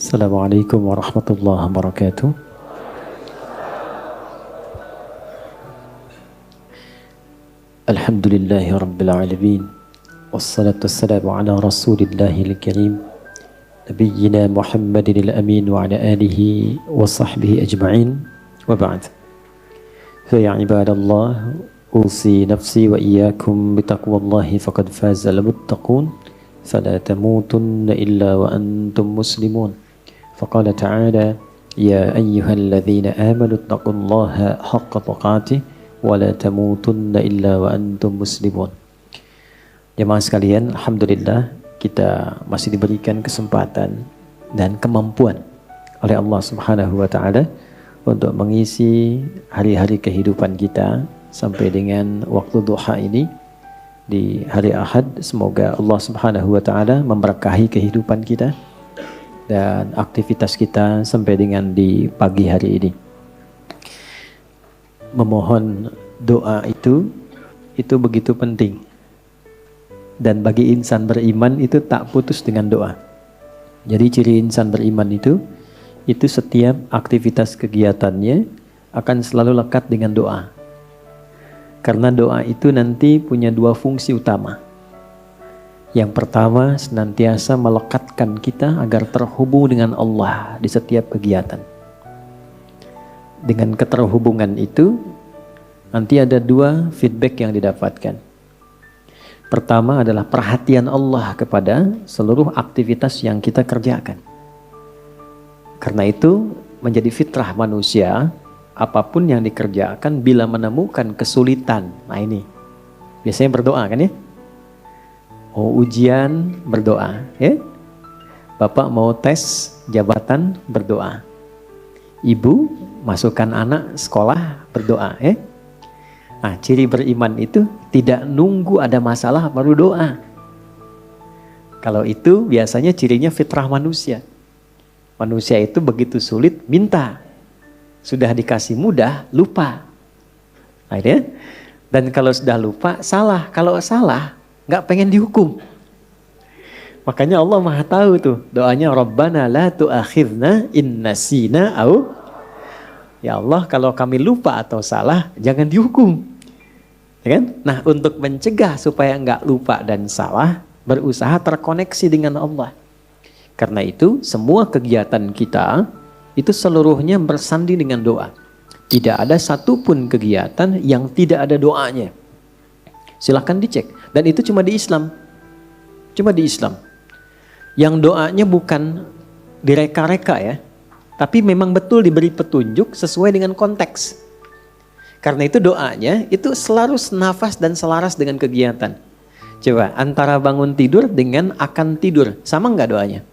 Assalamualaikum warahmatullahi wabarakatuh. Alhamdulillahi rabbil alamin. Wassalatu wassalamu ala rasulillahil karim nabiyyina Muhammadin al-amin wa ala alihi wa sahbihi ajma'in wa ba'd. Fa ya ibadallah, usi nafsi wa iyyakum bitaqwallahi faqad faza al-muttaqun fala tamutunna illa wa antum muslimun. فقال تعالى يا أيها الذين آمنوا اتقوا الله حق تقاته ولا تموتن إلا وأنتم مسلمون. Jemaah sekalian, alhamdulillah kita masih diberikan kesempatan dan kemampuan oleh Allah Subhanahu wa taala untuk mengisi hari-hari kehidupan kita sampai dengan waktu duha ini di hari Ahad. Semoga Allah Subhanahu wa taala memberkahi kehidupan kita dan aktivitas kita sampai dengan di pagi hari ini. Memohon doa itu begitu penting. Dan bagi insan beriman itu tak putus dengan doa. Jadi ciri insan beriman itu setiap aktivitas kegiatannya akan selalu lekat dengan doa. Karena doa itu nanti punya dua fungsi utama. Yang pertama, senantiasa melekatkan kita agar terhubung dengan Allah di setiap kegiatan. Dengan keterhubungan itu, nanti ada dua feedback yang didapatkan. Pertama adalah perhatian Allah kepada seluruh aktivitas yang kita kerjakan. Karena itu, menjadi fitrah manusia, apapun yang dikerjakan bila menemukan kesulitan. Nah ini, biasanya berdoa kan ya? Mau ujian, berdoa, ya. Bapak mau tes jabatan, berdoa. Ibu masukkan anak sekolah, berdoa, ya. Nah, ciri beriman itu tidak nunggu ada masalah baru doa. Kalau itu biasanya cirinya fitrah manusia. Manusia itu begitu sulit minta, sudah dikasih mudah lupa. Nah, ya. Dan kalau sudah lupa salah, kalau salah nggak pengen dihukum. Makanya Allah Maha tahu tuh doanya, Rabbana la tu'akhidna in nasina au, ya Allah kalau kami lupa atau salah jangan dihukum, ya kan? Nah, untuk mencegah supaya nggak lupa dan salah, berusaha terkoneksi dengan Allah. Karena itu semua kegiatan kita itu seluruhnya bersanding dengan doa. Tidak ada satupun kegiatan yang tidak ada doanya. Silahkan dicek. Dan itu cuma di Islam. Cuma di Islam. Yang doanya bukan direka-reka ya. Tapi memang betul diberi petunjuk sesuai dengan konteks. Karena itu doanya itu selalu senafas dan selaras dengan kegiatan. Coba antara bangun tidur dengan akan tidur. Sama nggak doanya?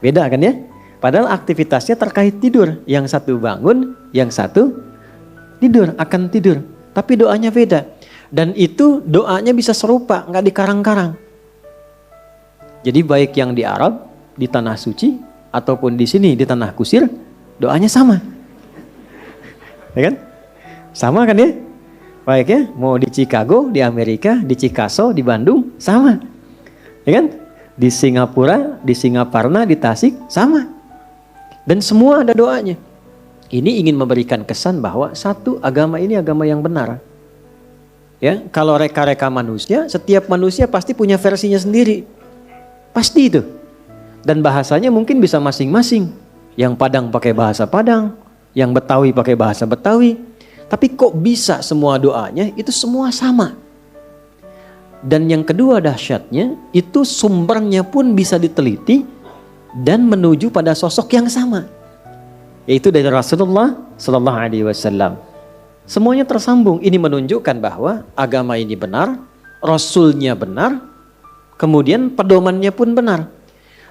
Beda kan ya? Padahal aktivitasnya terkait tidur. Yang satu bangun, yang satu tidur, akan tidur. Tapi doanya beda. Dan itu doanya bisa serupa, nggak dikarang-karang. Jadi baik yang di Arab, di tanah suci, ataupun di sini di tanah kusir, doanya sama. Ya kan? Sama kan ya? Baik ya, mau di Chicago, di Amerika, di Chicago, di Bandung, sama. Ya kan? Di Singapura, di Singaparna, di Tasik, sama. Dan semua ada doanya. Ini ingin memberikan kesan bahwa satu, agama ini agama yang benar. Ya, kalau reka-reka manusia, setiap manusia pasti punya versinya sendiri. Pasti itu. Dan bahasanya mungkin bisa masing-masing. Yang Padang pakai bahasa Padang, yang Betawi pakai bahasa Betawi. Tapi kok bisa semua doanya itu semua sama. Dan yang kedua dahsyatnya, itu sumbernya pun bisa diteliti dan menuju pada sosok yang sama. Yaitu dari Rasulullah sallallahu alaihi wasallam. Semuanya tersambung. Ini menunjukkan bahwa agama ini benar, Rasulnya benar, kemudian pedomannya pun benar.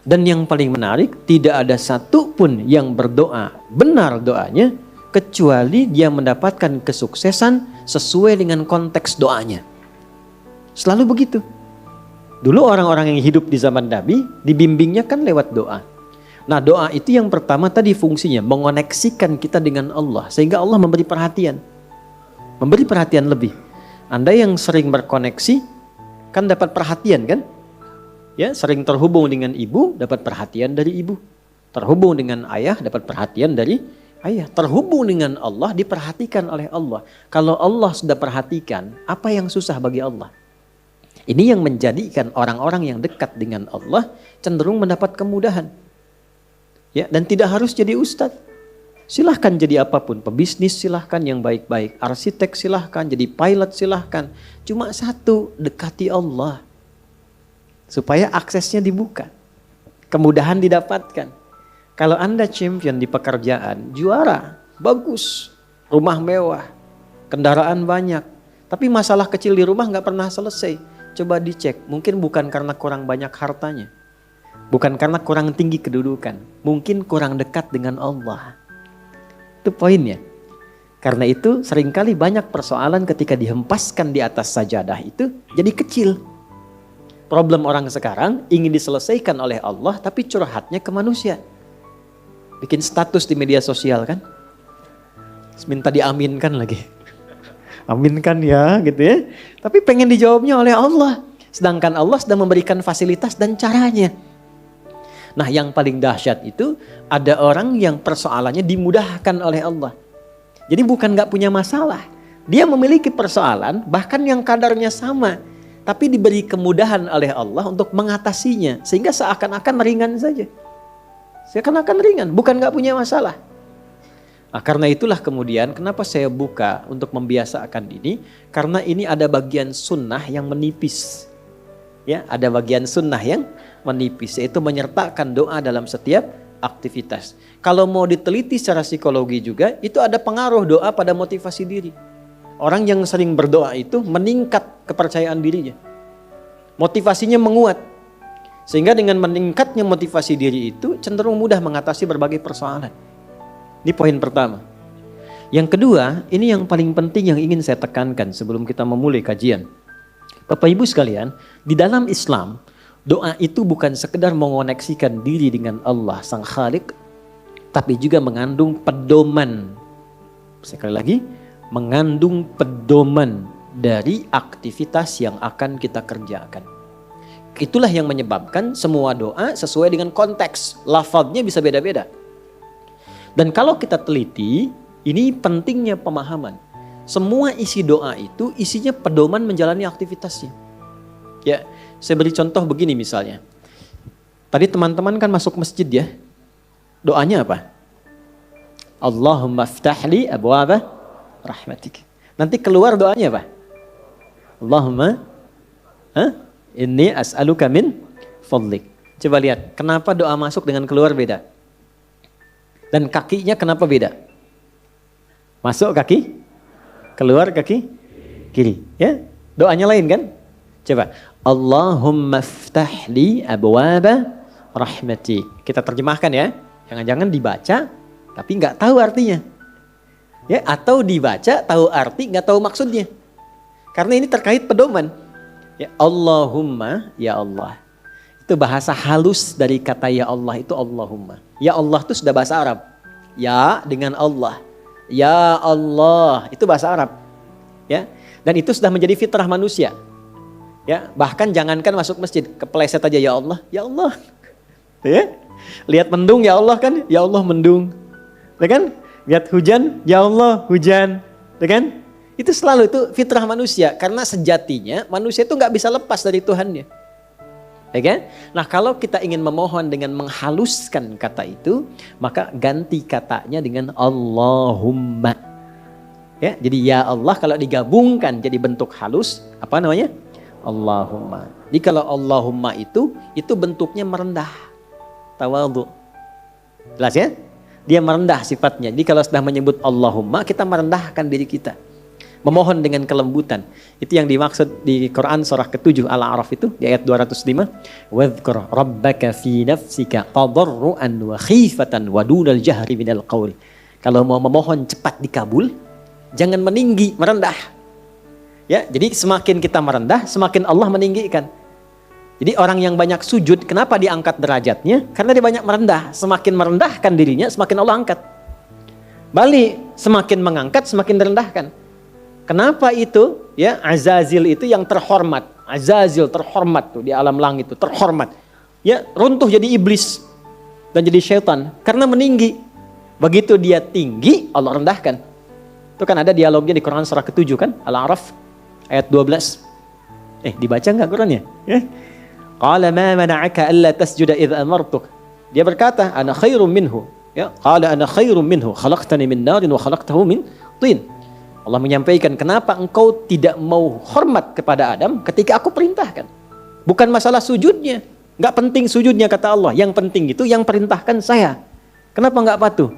Dan yang paling menarik, tidak ada satu pun yang berdoa benar doanya, kecuali dia mendapatkan kesuksesan sesuai dengan konteks doanya. Selalu begitu. Dulu orang-orang yang hidup di zaman Nabi, dibimbingnya kan lewat doa. Nah, doa itu yang pertama tadi fungsinya, mengoneksikan kita dengan Allah, sehingga Allah memberi perhatian. Memberi perhatian lebih. Anda yang sering berkoneksi kan dapat perhatian kan? Ya, sering terhubung dengan ibu, dapat perhatian dari ibu. Terhubung dengan ayah dapat perhatian dari ayah. Terhubung dengan Allah diperhatikan oleh Allah. Kalau Allah sudah perhatikan, apa yang susah bagi Allah? Ini yang menjadikan orang-orang yang dekat dengan Allah cenderung mendapat kemudahan. Ya, dan tidak harus jadi ustadz. Silahkan jadi apapun, pebisnis silahkan yang baik-baik, arsitek silahkan, jadi pilot silahkan. Cuma satu, dekati Allah. Supaya aksesnya dibuka. Kemudahan didapatkan. Kalau Anda champion di pekerjaan, juara, bagus, rumah mewah, kendaraan banyak. Tapi masalah kecil di rumah gak pernah selesai. Coba dicek, mungkin bukan karena kurang banyak hartanya. Bukan karena kurang tinggi kedudukan. Mungkin kurang dekat dengan Allah. Itu poinnya. Karena itu seringkali banyak persoalan ketika dihempaskan di atas sajadah itu jadi kecil. Problem orang sekarang ingin diselesaikan oleh Allah tapi curhatnya ke manusia. Bikin status di media sosial kan. Minta diaminkan lagi. Aminkan ya gitu ya. Tapi pengen dijawabnya oleh Allah. Sedangkan Allah sudah memberikan fasilitas dan caranya. Nah yang paling dahsyat itu ada orang yang persoalannya dimudahkan oleh Allah. Jadi bukan gak punya masalah. Dia memiliki persoalan bahkan yang kadarnya sama. Tapi diberi kemudahan oleh Allah untuk mengatasinya. Sehingga seakan-akan ringan saja. Seakan-akan ringan, bukan gak punya masalah. Nah, karena itulah kemudian kenapa saya buka untuk membiasakan ini. Karena ini ada bagian sunnah yang menipis. Ya, ada bagian sunnah yang menipis, yaitu menyertakan doa dalam setiap aktivitas. Kalau mau diteliti secara psikologi juga, itu ada pengaruh doa pada motivasi diri. Orang yang sering berdoa itu meningkat kepercayaan dirinya. Motivasinya menguat. Sehingga dengan meningkatnya motivasi diri itu cenderung mudah mengatasi berbagai persoalan. Ini poin pertama. Yang kedua, ini yang paling penting yang ingin saya tekankan sebelum kita memulai kajian. Bapak Ibu sekalian, di dalam Islam, doa itu bukan sekedar mengoneksikan diri dengan Allah Sang Khalik, tapi juga mengandung pedoman. Sekali lagi, mengandung pedoman dari aktivitas yang akan kita kerjakan. Itulah yang menyebabkan semua doa sesuai dengan konteks, lafadznya bisa beda-beda. Dan kalau kita teliti, ini pentingnya pemahaman. Semua isi doa itu isinya pedoman menjalani aktivitasnya. Ya, saya beri contoh begini misalnya. Tadi teman-teman kan masuk masjid ya. Doanya apa? Allahumma ftahli abwaba rahmatik. Nanti keluar doanya apa? Allahumma inni as'aluka min fadlik. Coba lihat, kenapa doa masuk dengan keluar beda? Dan kakinya kenapa beda? Masuk kaki, keluar kaki kiri. Ya, doanya lain kan? Coba, Allahumma ftahli abwaba rahmati. Kita terjemahkan ya. Jangan-jangan dibaca tapi nggak tahu artinya. Ya, atau dibaca tahu arti nggak tahu maksudnya. Karena ini terkait pedoman. Ya, Allahumma, ya Allah. Itu bahasa halus dari kata ya Allah itu Allahumma. Ya Allah itu sudah bahasa Arab. Ya dengan Allah. Ya Allah, itu bahasa Arab. Ya. Dan itu sudah menjadi fitrah manusia. Ya, bahkan jangankan masuk masjid, kepleset aja ya Allah, ya Allah. Ya. Lihat mendung ya Allah kan, ya Allah mendung. Ya kan? Lihat hujan, ya Allah hujan. Ya kan? Itu selalu itu fitrah manusia karena sejatinya manusia itu nggak bisa lepas dari Tuhannya. Ya kan? Nah, kalau kita ingin memohon dengan menghaluskan kata itu, maka ganti katanya dengan Allahumma. Ya, jadi ya Allah kalau digabungkan jadi bentuk halus, apa namanya? Allahumma. Jadi kalau Allahumma itu bentuknya merendah. Tawadhu. Jelas ya? Dia merendah sifatnya. Jadi kalau sudah menyebut Allahumma, kita merendahkan diri kita. Memohon dengan kelembutan. Itu yang dimaksud di Quran surah ke-7 Al-A'raf itu di ayat 205. Wadhkur rabbaka fi nafsika tadarruan wa khifatan wa dunal jahri minal qaul. Kalau mau memohon cepat dikabul, jangan meninggi, merendah. Ya, jadi semakin kita merendah, semakin Allah meninggikan. Jadi orang yang banyak sujud, kenapa diangkat derajatnya? Karena dia banyak merendah. Semakin merendahkan dirinya, semakin Allah angkat. Balik, semakin mengangkat, semakin direndahkan. Kenapa itu? Ya, Azazil itu yang terhormat. Azazil terhormat tuh di alam langit itu terhormat. Ya, runtuh jadi iblis. dan jadi syaitan karena meninggi. Begitu dia tinggi, Allah rendahkan. Itu kan ada dialognya di Quran surah ke-7 kan, Al-A'raf ayat 12. Dibaca enggak Qurannya? Qala ma mana'aka alla tasjuda idh amartuk. Dia berkata, ana khairum minhu. Ya, qala ana khairum minhu, khalaqtani min narin wa khalaqtahu min tin. Allah menyampaikan, kenapa engkau tidak mau hormat kepada Adam ketika aku perintahkan? Bukan masalah sujudnya. Enggak penting sujudnya kata Allah. Yang penting itu yang perintahkan saya. Kenapa enggak patuh?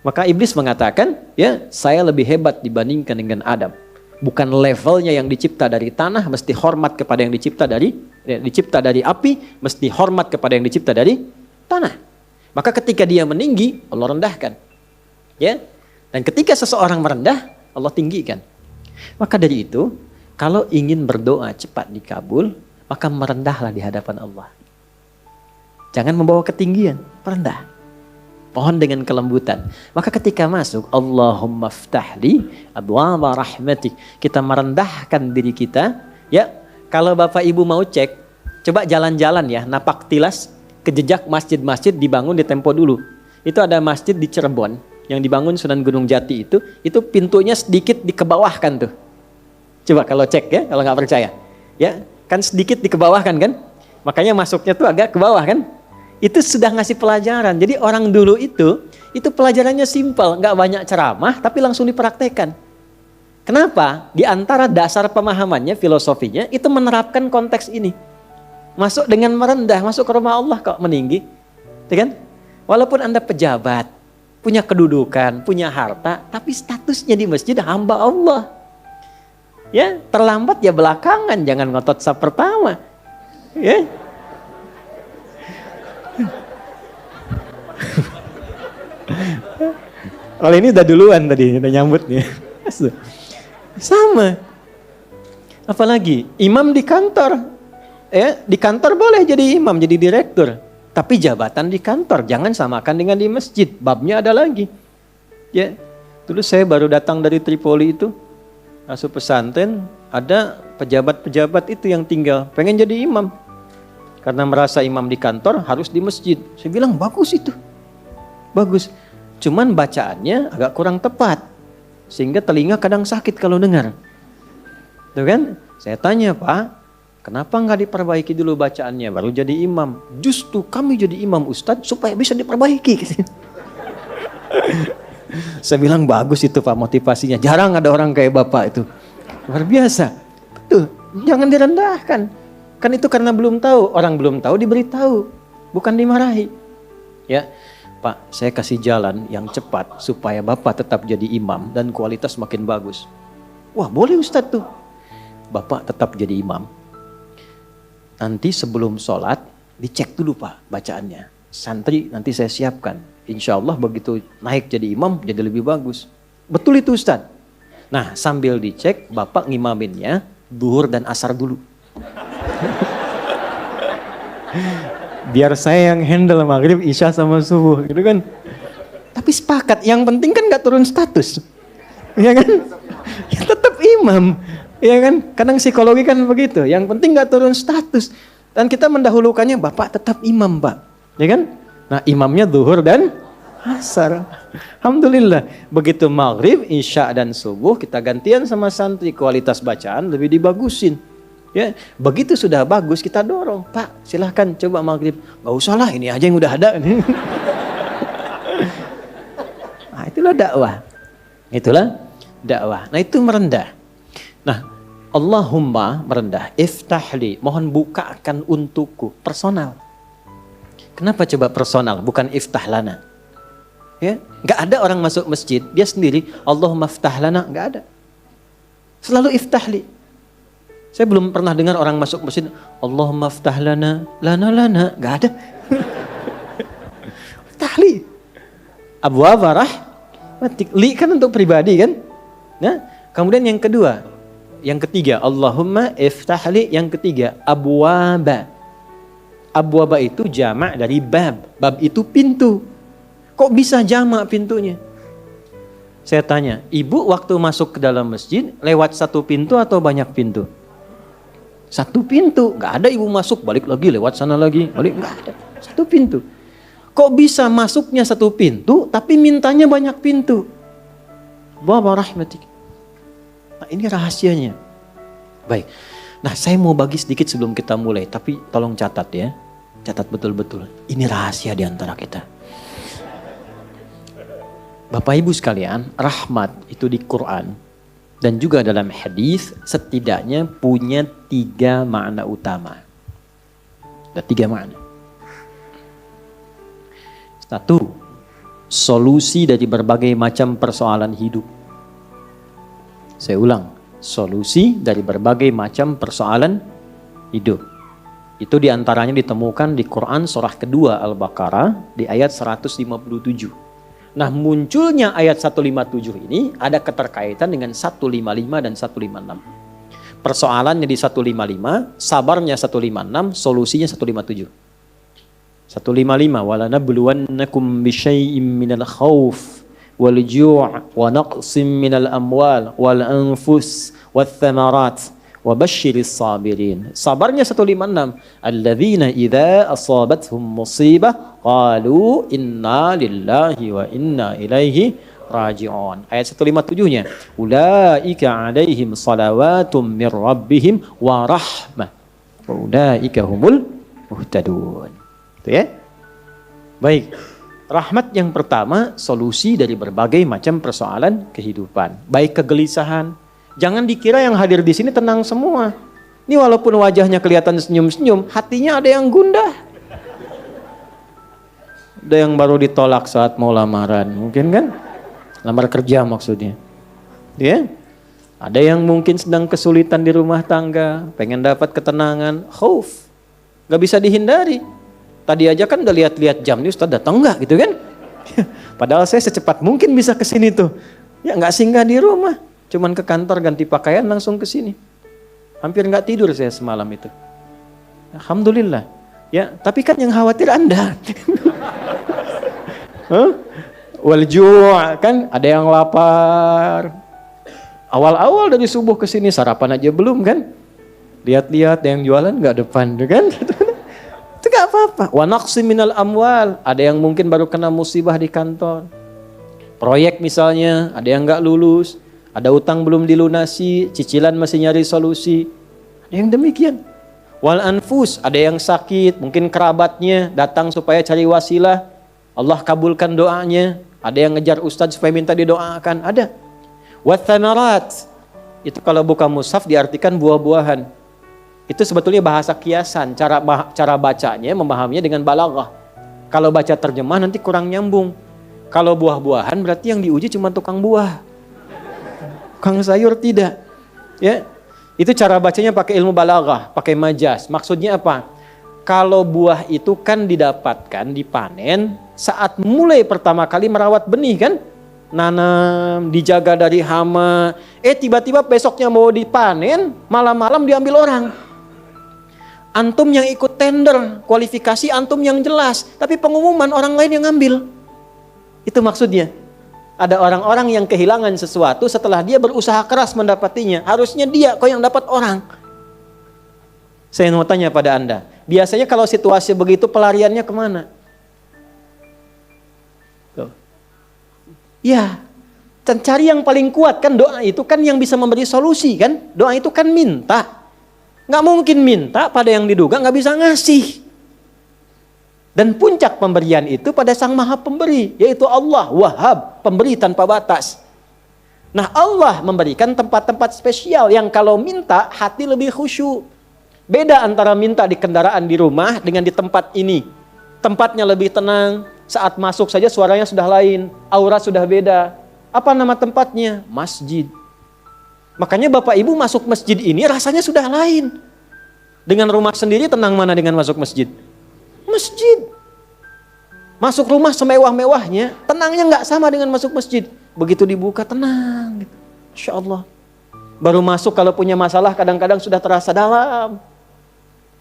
Maka iblis mengatakan, ya, saya lebih hebat dibandingkan dengan Adam. Bukan levelnya yang dicipta dari tanah, mesti hormat kepada yang dicipta dari api, mesti hormat kepada yang dicipta dari tanah. Maka ketika dia meninggi, Allah rendahkan. Ya. Dan ketika seseorang merendah, Allah tinggikan. Maka dari itu, kalau ingin berdoa cepat dikabul, maka merendahlah di hadapan Allah. Jangan membawa ketinggian, merendah. Mohon dengan kelembutan. Maka ketika masuk, Allahumma ftahli abwaaba rahmatik. Kita merendahkan diri kita. Ya, kalau Bapak Ibu mau cek, coba jalan-jalan ya, napak tilas ke jejak masjid-masjid dibangun di tempo dulu. Itu ada masjid di Cirebon yang dibangun Sunan Gunung Jati itu pintunya sedikit dikebawahkan tuh. Coba kalau cek ya, kalau nggak percaya. Ya, kan sedikit dikebawahkan kan? Makanya masuknya tuh agak ke bawah kan? Itu sudah ngasih pelajaran. Jadi orang dulu itu pelajarannya simpel, nggak banyak ceramah, tapi langsung dipraktekkan. Kenapa? Di antara dasar pemahamannya, filosofinya, itu menerapkan konteks ini. Masuk dengan merendah, masuk ke rumah Allah kok meninggi. Ya kan? Walaupun Anda pejabat, punya kedudukan, punya harta, tapi statusnya di masjid hamba Allah. Ya, terlambat ya belakangan, jangan ngotot saf pertama. Ya. Kalau ini udah duluan tadi, udah nyambut nih. Sama. Apalagi imam di kantor. Ya, di kantor boleh jadi imam, jadi direktur. Tapi jabatan di kantor jangan samakan dengan di masjid. Babnya ada lagi. Ya. Dulu saya baru datang dari Tripoli itu, masuk pesantren, ada pejabat-pejabat itu yang tinggal pengen jadi imam. Karena merasa imam di kantor harus di masjid. Saya bilang bagus itu. Bagus. Cuman bacaannya agak kurang tepat. Sehingga telinga kadang sakit kalau dengar. Tuh kan? Saya tanya, Pak, kenapa nggak diperbaiki dulu bacaannya baru jadi imam? Justru kami jadi imam Ustadz supaya bisa diperbaiki. Saya bilang bagus itu Pak motivasinya. Jarang ada orang kayak Bapak itu. Luar biasa. Tuh, jangan direndahkan. Kan itu karena belum tahu, orang belum tahu diberitahu, bukan dimarahi. Ya, Pak, saya kasih jalan yang cepat supaya Bapak tetap jadi imam dan kualitas makin bagus. Wah, boleh Ustadz tuh. Bapak tetap jadi imam. Nanti sebelum sholat, dicek dulu Pak bacaannya. Santri nanti saya siapkan. Insya Allah begitu naik jadi imam, jadi lebih bagus. Betul itu Ustadz. Nah, sambil dicek, Bapak ngimaminnya duhur dan asar dulu. Biar saya yang handle maghrib, isya sama subuh gitu kan. Tapi sepakat, yang penting kan gak turun status. Ya kan? Ya tetap imam. Ya kan? Kadang psikologi kan begitu. Yang penting gak turun status. Dan kita mendahulukannya, Bapak tetap imam Pak. Ya kan? Nah imamnya zuhur dan asar. Alhamdulillah. Begitu maghrib, isya dan subuh kita gantian sama santri. Kualitas bacaan lebih dibagusin. Ya, begitu sudah bagus kita dorong, Pak silahkan coba maghrib. Gak usah lah, ini aja yang udah ada. Nah itulah dakwah. Itulah dakwah. Nah itu merendah. Nah Allahumma merendah. Iftahli, mohon bukakan untukku. Personal. Kenapa coba personal, bukan iftahlana? Ya, gak ada orang masuk masjid, dia sendiri Allahumma iftahlana, gak ada. Selalu iftahli. Saya belum pernah dengar orang masuk masjid, Allahumma ftah lana, lana, gak ada. Tahli. Abwaab rahmatik. Li kan untuk pribadi kan. Nah, kemudian yang kedua, yang ketiga, Allahumma iftahli, yang ketiga, abwaba. Abwaba itu jamak dari bab. Bab itu pintu. Kok bisa jamak pintunya? Saya tanya, ibu waktu masuk ke dalam masjid, lewat satu pintu atau banyak pintu? Satu pintu, nggak ada ibu masuk balik lagi lewat sana lagi, balik nggak ada, satu pintu. Kok bisa masuknya satu pintu, tapi mintanya banyak pintu? Bawa rahmatik. Nah, ini rahasianya. Baik. Nah, saya mau bagi sedikit sebelum kita mulai, tapi tolong catat ya. Catat betul-betul. Ini rahasia di antara kita. Bapak Ibu sekalian, rahmat itu di Quran dan juga dalam hadis setidaknya punya 3 makna utama. Ada 3 makna. 1. Solusi dari berbagai macam persoalan hidup. Saya ulang, solusi dari berbagai macam persoalan hidup. Itu diantaranya ditemukan di Quran surah kedua Al-Baqarah di ayat 157. Nah, munculnya ayat 157 ini ada keterkaitan dengan 155 dan 156. Persoalannya di 155, sabarnya 156, solusinya 157. 155 wala nabluwannakum bisyai'im minal khauf wal ju' wa naqsim minal amwal wal anfus wath thamarat wa basyiris sabirin. Sabarnya 156, alladzina idza asabathum musibah qalu inna lillahi wa inna ilaihi raji'un. Ayat 157-nya, ulaika alaihim salawatum mir rabbihim wa rahmah wa ulaika humul muhtadun. Itu ya. Baik. Rahmat yang pertama, solusi dari berbagai macam persoalan kehidupan. Baik kegelisahan. Jangan dikira yang hadir di sini tenang semua. Ini walaupun wajahnya kelihatan senyum-senyum, hatinya ada yang gundah. Ada yang baru ditolak saat mau lamaran, mungkin kan? Lamar kerja maksudnya. Ya. Ada yang mungkin sedang kesulitan di rumah tangga, pengen dapat ketenangan, khauf. Gak bisa dihindari. Tadi aja kan udah lihat-lihat jam nih, Ustaz datang nggak gitu kan? Padahal saya secepat mungkin bisa ke sini tuh. Ya nggak singgah di rumah, cuman ke kantor ganti pakaian langsung ke sini. Hampir nggak tidur saya semalam itu. Alhamdulillah. Ya, tapi kan yang khawatir Anda. Wal ju' kan ada yang lapar. Awal-awal dari subuh ke sini sarapan aja belum kan? Lihat-lihat yang jualan nggak depan kan? Itu gak apa-apa. Wa naqsim minal amwal. Ada yang mungkin baru kena musibah di kantor. Proyek misalnya, ada yang gak lulus. Ada utang belum dilunasi, cicilan masih nyari solusi. Ada yang demikian. Wal anfus, ada yang sakit, mungkin kerabatnya datang supaya cari wasilah. Allah kabulkan doanya. Ada yang ngejar ustadz supaya minta didoakan. Ada. Wat thamarat. Itu kalau buka mushaf diartikan buah-buahan. Itu sebetulnya bahasa kiasan, cara bacanya, memahaminya dengan balaghah. Kalau baca terjemah nanti kurang nyambung. Kalau buah-buahan berarti yang diuji cuma tukang buah. Tukang sayur tidak. Ya. Itu cara bacanya pakai ilmu balaghah, pakai majas. Maksudnya apa? Kalau buah itu kan didapatkan, dipanen saat mulai pertama kali merawat benih kan? Nanam, dijaga dari hama. Tiba-tiba besoknya mau dipanen, malam-malam diambil orang. Antum yang ikut tender, kualifikasi antum yang jelas, tapi pengumuman orang lain yang ngambil. Itu maksudnya. Ada orang-orang yang kehilangan sesuatu setelah dia berusaha keras mendapatinya. Harusnya dia, kok yang dapat orang. Saya mau tanya pada Anda, biasanya kalau situasi begitu pelariannya kemana? Tuh. Ya, dan cari yang paling kuat kan, doa itu kan yang bisa memberi solusi kan. Doa itu kan minta. Nggak mungkin minta pada yang diduga nggak bisa ngasih. Dan puncak pemberian itu pada Sang Maha Pemberi, yaitu Allah, Wahhab, pemberi tanpa batas. Nah, Allah memberikan tempat-tempat spesial yang kalau minta hati lebih khusyuk. Beda antara minta di kendaraan di rumah dengan di tempat ini. Tempatnya lebih tenang, saat masuk saja suaranya sudah lain, aura sudah beda. Apa nama tempatnya? Masjid. Makanya Bapak Ibu masuk masjid ini rasanya sudah lain. Dengan rumah sendiri tenang mana dengan masuk masjid? Masjid. Masuk rumah semewah-mewahnya, tenangnya nggak sama dengan masuk masjid. Begitu dibuka tenang. Insya Allah. Baru masuk kalau punya masalah kadang-kadang sudah terasa dalam.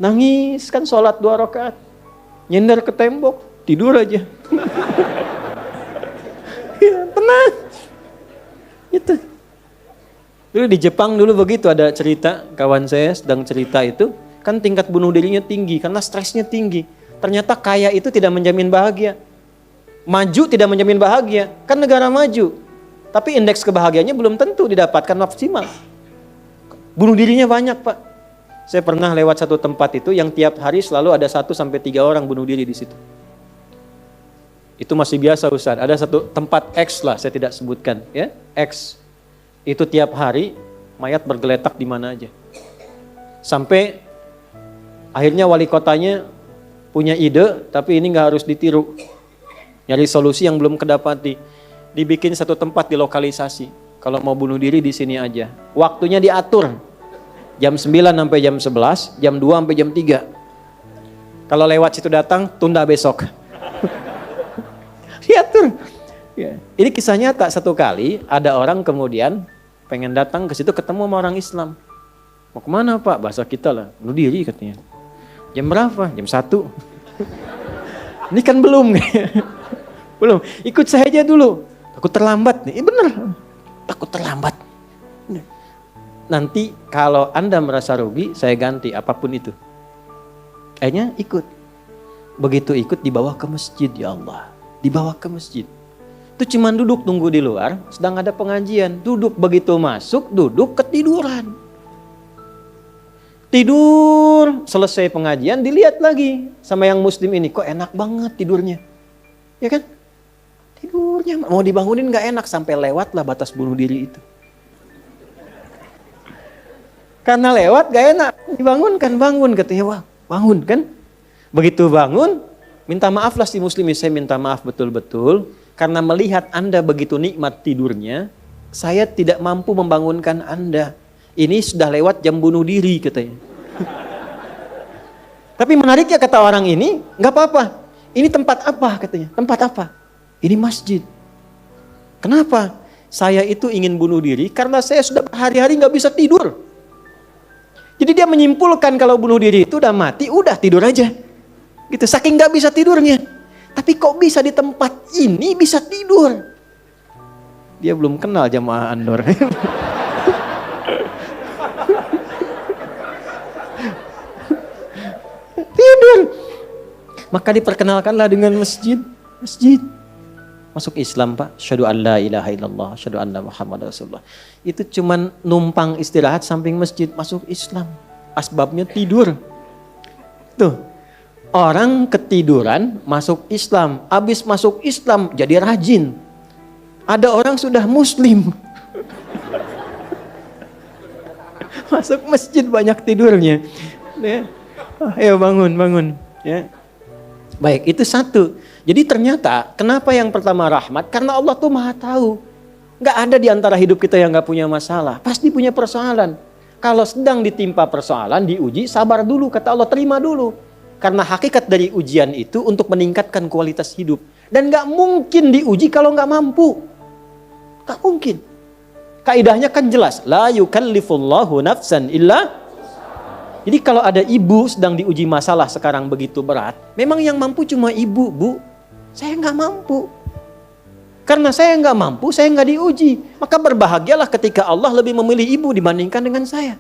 Nangis kan sholat 2 rakaat. Nyender ke tembok, tidur aja. Ya, tenang. Itu. Dulu di Jepang dulu begitu, ada cerita, kawan saya sedang cerita itu, kan tingkat bunuh dirinya tinggi karena stresnya tinggi. Ternyata kaya itu tidak menjamin bahagia. Maju tidak menjamin bahagia. Kan negara maju. Tapi indeks kebahagiaannya belum tentu didapatkan maksimal. Bunuh dirinya banyak, Pak. Saya pernah lewat satu tempat itu yang tiap hari selalu ada 1 sampai 3 orang bunuh diri di situ. Itu masih biasa, Ustaz. Ada satu tempat X lah, saya tidak sebutkan, ya. X. Itu tiap hari mayat bergeletak di mana aja. Sampai akhirnya wali kotanya punya ide, tapi ini nggak harus ditiru. Nyari solusi yang belum kedapati. Dibikin satu tempat di lokalisasi. Kalau mau bunuh diri di sini aja. Waktunya diatur. Jam 9 sampai jam 11, jam 2 sampai jam 3. Kalau lewat situ datang, tunda besok. Diatur. Ya. Ini kisah nyata, satu kali ada orang kemudian pengen datang ke situ ketemu sama orang Islam. Mau kemana, Pak? Bahasa kita lah, bunuh diri katanya. Jam berapa? Jam 1. Ini kan belum. Belum. Ikut saya aja dulu. Takut terlambat nih. Bener. Takut terlambat. Nanti kalau Anda merasa rugi, saya ganti apapun itu. Akhirnya ikut. Begitu ikut dibawa ke masjid, ya Allah. Dibawa ke masjid. Itu cuma duduk tunggu di luar, sedang ada pengajian. Duduk, begitu masuk, duduk ketiduran. Tidur, selesai pengajian, dilihat lagi sama yang muslim ini. Kok enak banget tidurnya. Ya kan? Tidurnya, mau dibangunin gak enak, sampai lewat lah batas bunuh diri itu. Karena lewat gak enak, dibangunkan, bangun katanya, wah bangun kan. Begitu bangun, minta maaf lah si muslim, saya minta maaf betul-betul. Karena melihat Anda begitu nikmat tidurnya, saya tidak mampu membangunkan Anda. Ini sudah lewat jam bunuh diri katanya. Tapi menariknya kata orang ini, gak apa-apa. Ini tempat apa katanya, tempat apa? Ini masjid. Kenapa? Saya itu ingin bunuh diri karena saya sudah berhari-hari gak bisa tidur. Jadi dia menyimpulkan kalau bunuh diri itu udah mati, udah tidur aja. Gitu, saking gak bisa tidurnya. Tapi kok bisa di tempat ini bisa tidur? Dia belum kenal jamaah Andor. Tidur. Maka diperkenalkanlah dengan masjid. Masjid. Masuk Islam, Pak. Asyhadu an la ilaha illallah, asyhadu anna Muhammad Rasulullah. Itu cuman numpang istirahat samping masjid, masuk Islam. Asbabnya tidur. Tuh. Orang ketiduran masuk Islam. Habis masuk Islam jadi rajin. Ada orang sudah muslim. Masuk masjid banyak tidurnya. Ya. Ayo bangun. Ya. Baik, itu satu. Jadi ternyata kenapa yang pertama rahmat? Karena Allah tuh maha tahu. Gak ada di antara hidup kita yang gak punya masalah. Pasti punya persoalan. Kalau sedang ditimpa persoalan, diuji, sabar dulu. Kata Allah, terima dulu. Karena hakikat dari ujian itu untuk meningkatkan kualitas hidup. Dan gak mungkin diuji kalau gak mampu. Gak mungkin. Kaidahnya kan jelas. La yukallifullahu nafsan illa. Jadi kalau ada ibu sedang diuji masalah sekarang begitu berat. Memang yang mampu cuma ibu, Bu. Saya gak mampu. Karena saya gak mampu, saya gak diuji. Maka berbahagialah ketika Allah lebih memilih ibu dibandingkan dengan saya.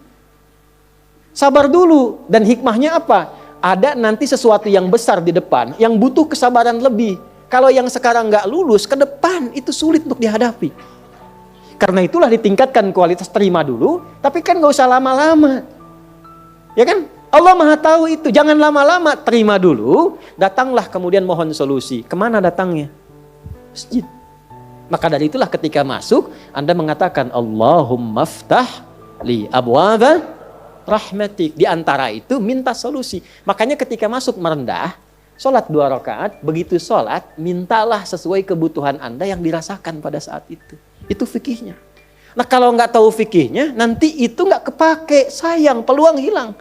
Sabar dulu. Dan hikmahnya apa? Ada nanti sesuatu yang besar di depan yang butuh kesabaran lebih. Kalau yang sekarang gak lulus, ke depan itu sulit untuk dihadapi. Karena itulah ditingkatkan kualitas, terima dulu. Tapi kan gak usah lama-lama. Ya kan? Allah maha tahu itu. Jangan lama-lama, terima dulu. Datanglah kemudian mohon solusi. Kemana datangnya? Masjid. Maka dari itulah ketika masuk, Anda mengatakan Allahumma ftah li abwaba rahmatik. Di antara itu minta solusi. Makanya ketika masuk merendah, sholat 2 rakaat, begitu sholat, mintalah sesuai kebutuhan Anda yang dirasakan pada saat itu. Itu fikihnya. Nah kalau nggak tahu fikihnya, nanti itu nggak kepake, sayang, peluang hilang.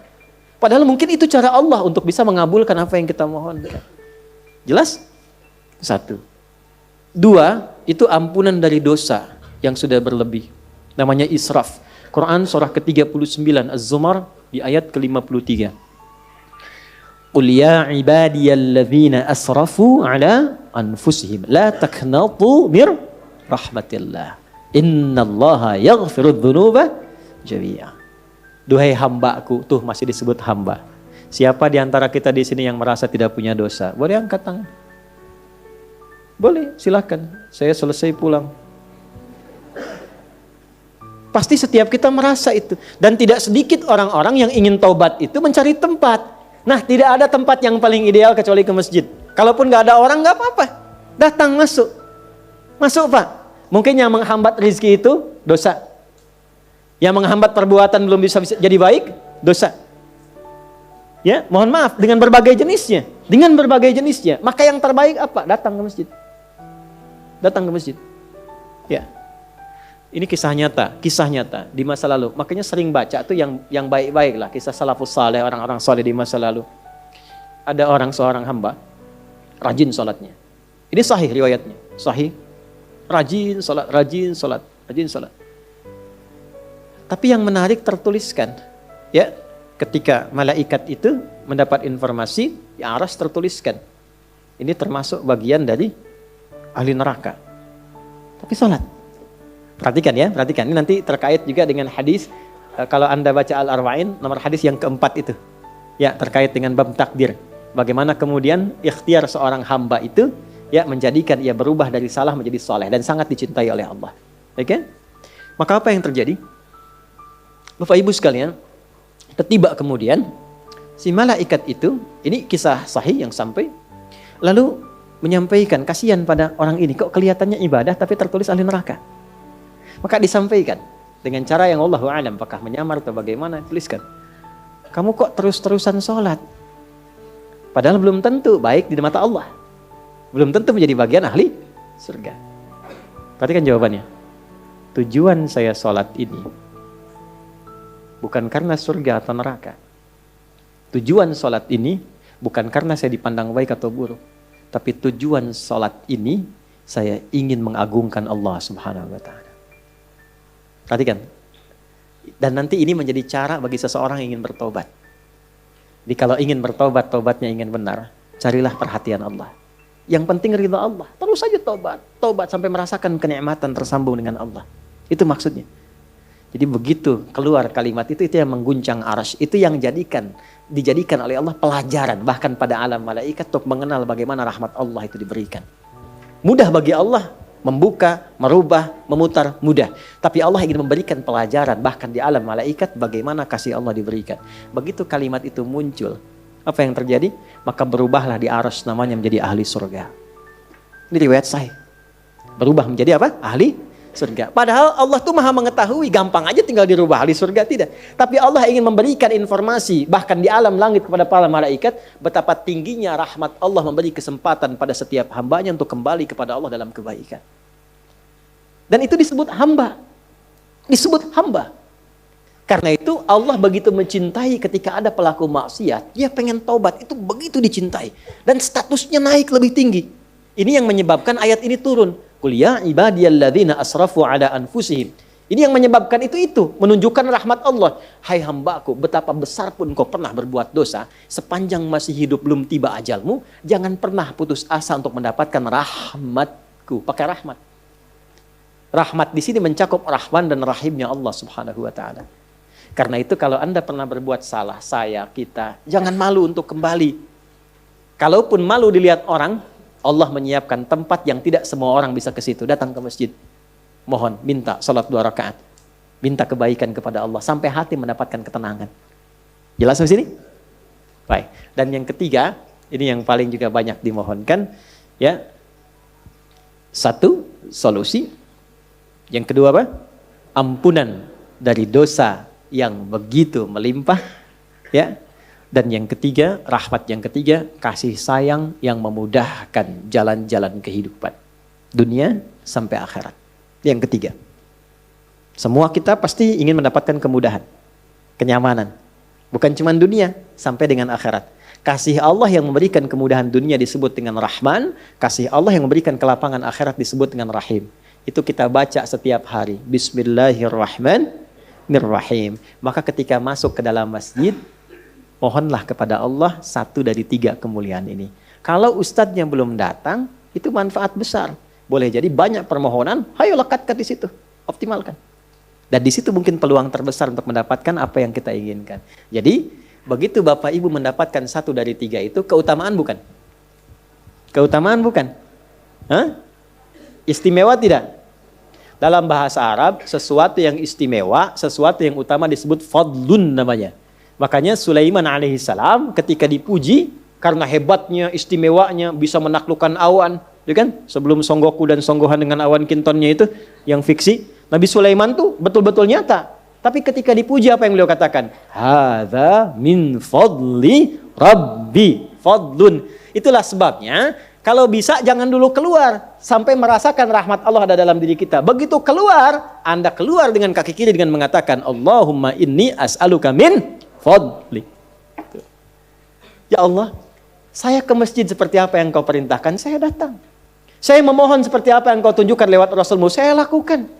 Padahal mungkin itu cara Allah untuk bisa mengabulkan apa yang kita mohon. Jelas? 1. 2, itu ampunan dari dosa yang sudah berlebih. Namanya israf. Quran surah ke-39 Az-Zumar di ayat ke-53. Qul ya ibadiyalladzina asrafu ala anfusihim la taqnatu mir rahmatillah. Innallaha yaghfirudz dzunuba jami'a. Duhai hambaku, tuh masih disebut hamba. Siapa di antara kita di sini yang merasa tidak punya dosa? Boleh angkat tangan. Boleh, silakan. Saya selesai pulang. Pasti setiap kita merasa itu. Dan tidak sedikit orang-orang yang ingin taubat itu mencari tempat. Nah, tidak ada tempat yang paling ideal kecuali ke masjid. Kalaupun gak ada orang, gak apa-apa. Datang, masuk. Masuk, Pak. Mungkin yang menghambat rezeki itu dosa. Yang menghambat perbuatan belum bisa jadi baik, dosa. Ya, mohon maaf, dengan berbagai jenisnya. Dengan berbagai jenisnya. Maka yang terbaik apa? Datang ke masjid. Datang ke masjid. Ya. Ini kisah nyata di masa lalu. Makanya sering baca tuh yang baik-baik lah, kisah salafus saleh, orang-orang saleh di masa lalu. Ada seorang hamba rajin salatnya. Ini sahih riwayatnya, sahih. Rajin salat. Tapi yang menarik tertuliskan, ya, ketika malaikat itu mendapat informasi, di aras tertuliskan. Ini termasuk bagian dari ahli neraka. Tapi salat. Perhatikan ya, perhatikan. Ini nanti terkait juga dengan hadis, kalau Anda baca Al-Arba'in, nomor hadis yang keempat itu. Ya, terkait dengan bab takdir. Bagaimana kemudian ikhtiar seorang hamba itu, ya, menjadikan ia berubah dari salah menjadi soleh. Dan sangat dicintai oleh Allah. Oke? Maka apa yang terjadi? Bapak Ibu sekalian, ketiba kemudian, si malaikat itu, ini kisah sahih yang sampai, lalu menyampaikan, kasihan pada orang ini, kok kelihatannya ibadah tapi tertulis ahli neraka. Maka disampaikan dengan cara yang Allahu a'lam, apakah menyamar atau bagaimana, tuliskan. Kamu kok terus-terusan sholat? Padahal belum tentu baik di mata Allah. Belum tentu menjadi bagian ahli surga. Perhatikan jawabannya. Tujuan saya sholat ini bukan karena surga atau neraka. Tujuan sholat ini bukan karena saya dipandang baik atau buruk. Tapi tujuan sholat ini saya ingin mengagungkan Allah Subhanahu wa ta'ala. Perhatikan. Dan nanti ini menjadi cara bagi seseorang yang ingin bertobat. Jadi kalau ingin bertobat, tobatnya ingin benar, carilah perhatian Allah. Yang penting ridha Allah. Terus saja tobat. Tobat sampai merasakan kenikmatan tersambung dengan Allah. Itu maksudnya. Jadi begitu keluar kalimat itu yang mengguncang arsy. Itu yang dijadikan oleh Allah pelajaran. Bahkan pada alam malaikat untuk mengenal bagaimana rahmat Allah itu diberikan. Mudah bagi Allah membuka, merubah, memutar, mudah. Tapi Allah ingin memberikan pelajaran bahkan di alam malaikat bagaimana kasih Allah diberikan. Begitu kalimat itu muncul, apa yang terjadi? Maka berubahlah di arsy namanya menjadi ahli surga. Ini riwayat sahih. Berubah menjadi apa? Ahli surga. Padahal Allah tuh maha mengetahui, gampang aja tinggal dirubah ahli surga, tidak. Tapi Allah ingin memberikan informasi bahkan di alam langit kepada para malaikat betapa tingginya rahmat Allah memberi kesempatan pada setiap hambanya untuk kembali kepada Allah dalam kebaikan. Dan itu disebut hamba. Disebut hamba. Karena itu Allah begitu mencintai ketika ada pelaku maksiat, dia pengen taubat, itu begitu dicintai. Dan statusnya naik lebih tinggi. Ini yang menyebabkan ayat ini turun. Qul ya ibadiyalladzina asrafu ala anfusihim. Ini yang menyebabkan itu menunjukkan rahmat Allah. Hai hambaku, betapa besar pun kau pernah berbuat dosa, sepanjang masih hidup belum tiba ajalmu, jangan pernah putus asa untuk mendapatkan rahmatku. Pakai rahmat. Rahmat di sini mencakup rahman dan rahimnya Allah Subhanahu wa taala. Karena itu kalau Anda pernah berbuat salah, kita, jangan malu untuk kembali. Kalaupun malu dilihat orang, Allah menyiapkan tempat yang tidak semua orang bisa ke situ. Datang ke masjid. Mohon, minta salat 2 rakaat. Minta kebaikan kepada Allah sampai hati mendapatkan ketenangan. Jelas di sini? Baik. Dan yang ketiga, ini yang paling juga banyak dimohonkan, ya. Satu, solusi. Yang kedua apa? Ampunan dari dosa yang begitu melimpah, ya. Dan yang ketiga, rahmat yang ketiga, kasih sayang yang memudahkan jalan-jalan kehidupan. Dunia sampai akhirat. Yang ketiga. Semua kita pasti ingin mendapatkan kemudahan, kenyamanan. Bukan cuma dunia, sampai dengan akhirat. Kasih Allah yang memberikan kemudahan dunia disebut dengan Rahman. Kasih Allah yang memberikan kelapangan akhirat disebut dengan Rahim. Itu kita baca setiap hari. Bismillahirrahmanirrahim. Maka ketika masuk ke dalam masjid, mohonlah kepada Allah 1 dari 3 kemuliaan ini. Kalau ustadznya belum datang, itu manfaat besar. Boleh jadi banyak permohonan, ayo lekatkan di situ, optimalkan. Dan di situ mungkin peluang terbesar untuk mendapatkan apa yang kita inginkan. Jadi Begitu Bapak Ibu mendapatkan 1 dari 3 itu, keutamaan bukan? Keutamaan bukan? Hah? Istimewa tidak? Dalam bahasa Arab, sesuatu yang istimewa, sesuatu yang utama disebut fadlun namanya. Makanya Sulaiman alaihissalam ketika dipuji, karena hebatnya, istimewanya, bisa menaklukkan awan. Ya kan? Sebelum Songgoku dan Songgohan dengan awan kintonnya itu, yang fiksi. Nabi Sulaiman tuh betul-betul nyata. Tapi ketika dipuji apa yang beliau katakan? Hadza min fadli Rabbi. Fadlun. Itulah sebabnya kalau bisa jangan dulu keluar sampai merasakan rahmat Allah ada dalam diri kita. Begitu keluar, Anda keluar dengan kaki kiri dengan mengatakan Allahumma inni as'aluka min fadli. Ya Allah, saya ke masjid seperti apa yang Kau perintahkan, saya datang. Saya memohon seperti apa yang Kau tunjukkan lewat Rasulmu, saya lakukan.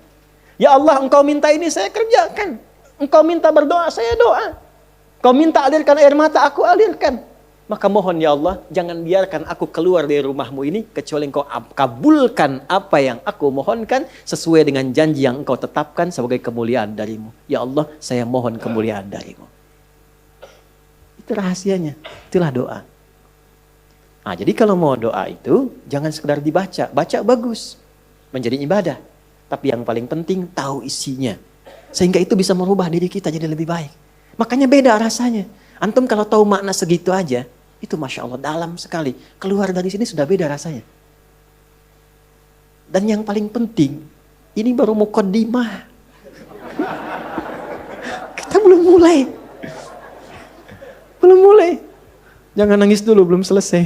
Ya Allah, Engkau minta ini, saya kerjakan. Engkau minta berdoa, saya doa. Kau minta alirkan air mata, aku alirkan. Maka mohon ya Allah, jangan biarkan aku keluar dari rumahmu ini, kecuali Engkau kabulkan apa yang aku mohonkan, sesuai dengan janji yang Engkau tetapkan sebagai kemuliaan darimu. Ya Allah, saya mohon kemuliaan darimu. Itu rahasianya, itulah doa. Nah, jadi kalau mau doa itu, jangan sekedar dibaca. Baca bagus, menjadi ibadah. Tapi yang paling penting tahu isinya. Sehingga itu bisa merubah diri kita jadi lebih baik. Makanya beda rasanya. Antum kalau tahu makna segitu aja, itu Masya Allah dalam sekali. Keluar dari sini sudah beda rasanya. Dan yang paling penting, ini baru muqaddimah. Kita belum mulai. Belum mulai. Jangan nangis dulu, belum selesai.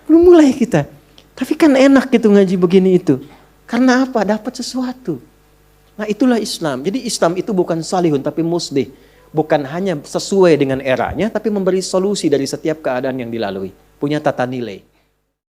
Belum mulai kita. Tapi kan enak gitu ngaji begini itu. Karena apa? Dapat sesuatu. Nah itulah Islam. Jadi Islam itu bukan salihun tapi muslih. Bukan hanya sesuai dengan eranya tapi memberi solusi dari setiap keadaan yang dilalui. Punya tata nilai.